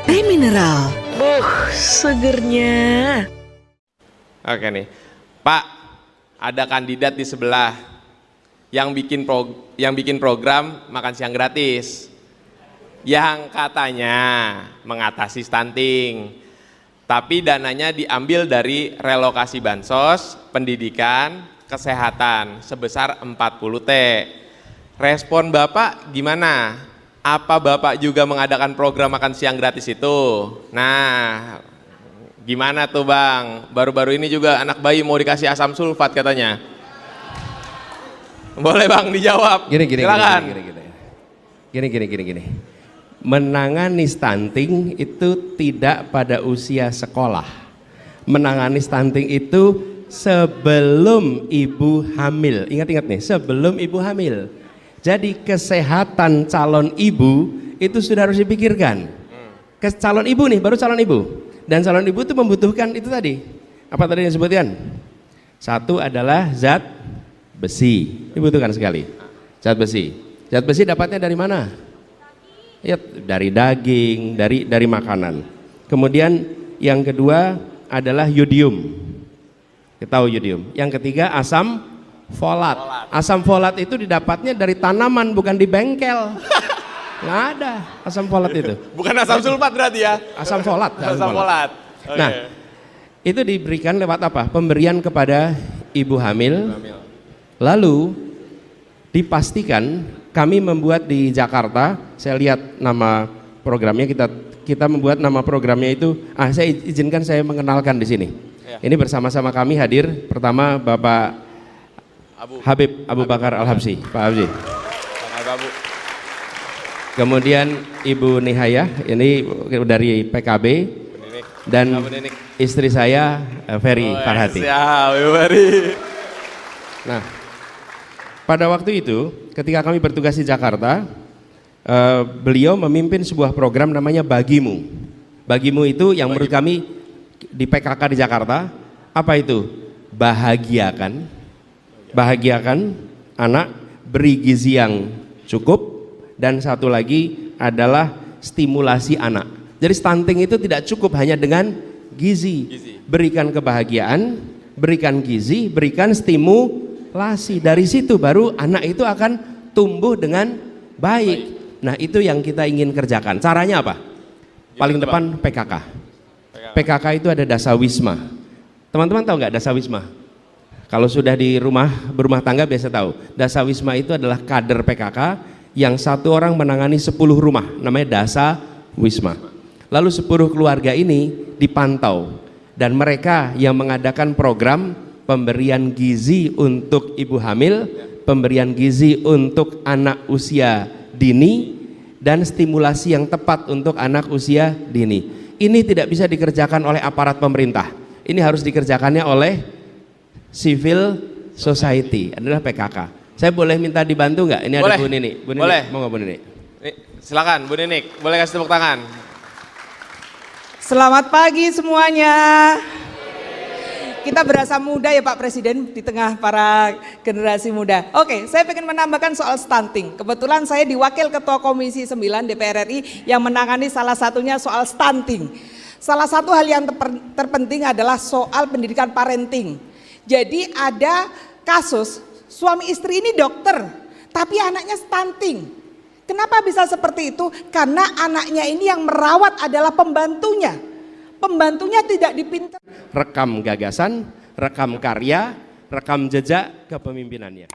Teh mineral. Segernya. Oke nih, Pak, ada kandidat di sebelah yang bikin program makan siang gratis, yang katanya mengatasi stunting, tapi dananya diambil dari relokasi bansos, pendidikan, kesehatan sebesar 40 T. Respon Bapak gimana? Apa Bapak juga mengadakan program makan siang gratis itu? Nah, gimana tuh Bang? Baru-baru ini juga anak bayi mau dikasih asam sulfat katanya. Boleh Bang dijawab. Silakan. Gini. Menangani stunting itu tidak pada usia sekolah. Menangani stunting itu sebelum ibu hamil. Ingat-ingat nih, sebelum ibu hamil. Jadi kesehatan calon ibu itu sudah harus dipikirkan. Calon ibu nih, baru calon ibu. Dan calon ibu itu membutuhkan itu tadi. Apa tadi yang disebutkan? Satu adalah zat besi, dibutuhkan sekali. Zat besi. Zat besi dapatnya dari mana? Ya, dari daging, dari makanan. Kemudian yang kedua adalah yodium. Kita tahu yodium. Yang ketiga asam folat. Asam folat itu didapatnya dari tanaman, bukan di bengkel. Nggak ada asam folat itu. Bukan asam sulfat berarti ya? Asam folat. Asam folat. Okay. Nah, itu diberikan lewat apa? Pemberian kepada ibu hamil. Lalu dipastikan kami membuat di Jakarta. Saya lihat nama programnya, kita membuat nama programnya itu. Saya izinkan saya mengenalkan di sini. Ya. Ini bersama-sama kami hadir. Pertama Bapak Habib Abu Bakar Al-Habsyi, Pak Habsyi. Kemudian Ibu Nihaya, ini dari PKB, dan istri saya Ferry Farhati. Nah, pada waktu itu ketika kami bertugas di Jakarta, beliau memimpin sebuah program namanya Bagimu. Bagimu itu yang menurut kami di PKK di Jakarta, apa itu? Bahagiakan anak, beri gizi yang cukup, dan satu lagi adalah stimulasi anak. Jadi stunting itu tidak cukup hanya dengan gizi. Berikan kebahagiaan, berikan gizi, berikan stimulasi. Dari situ baru anak itu akan tumbuh dengan baik. Nah, itu yang kita ingin kerjakan. Caranya apa? Paling depan PKK. PKK itu ada dasawisma. Teman-teman tahu nggak dasawisma? Kalau sudah di berumah tangga biasa tahu. Dasawisma itu adalah kader PKK yang satu orang menangani 10 rumah, namanya dasawisma. Lalu 10 keluarga ini dipantau, dan mereka yang mengadakan program pemberian gizi untuk ibu hamil, pemberian gizi untuk anak usia dini, dan stimulasi yang tepat untuk anak usia dini. Ini tidak bisa dikerjakan oleh aparat pemerintah. Ini harus dikerjakannya oleh civil society, adalah PKK. Saya boleh minta dibantu nggak? Ini boleh. Ada Bu Nini. Bu Nini, boleh. Mau nggak Bu Nini? Silakan Bu Nini, boleh kasih tepuk tangan. Selamat pagi semuanya. Kita berasa muda ya Pak Presiden di tengah para generasi muda. Oke, saya ingin menambahkan soal stunting. Kebetulan saya diwakil Ketua Komisi 9 DPR RI yang menangani salah satunya soal stunting. Salah satu hal yang terpenting adalah soal pendidikan parenting. Jadi ada kasus suami istri ini dokter, tapi anaknya stunting. Kenapa bisa seperti itu? Karena anaknya ini yang merawat adalah pembantunya. Pembantunya tidak dipintar. Rekam gagasan, rekam karya, rekam jejak kepemimpinannya.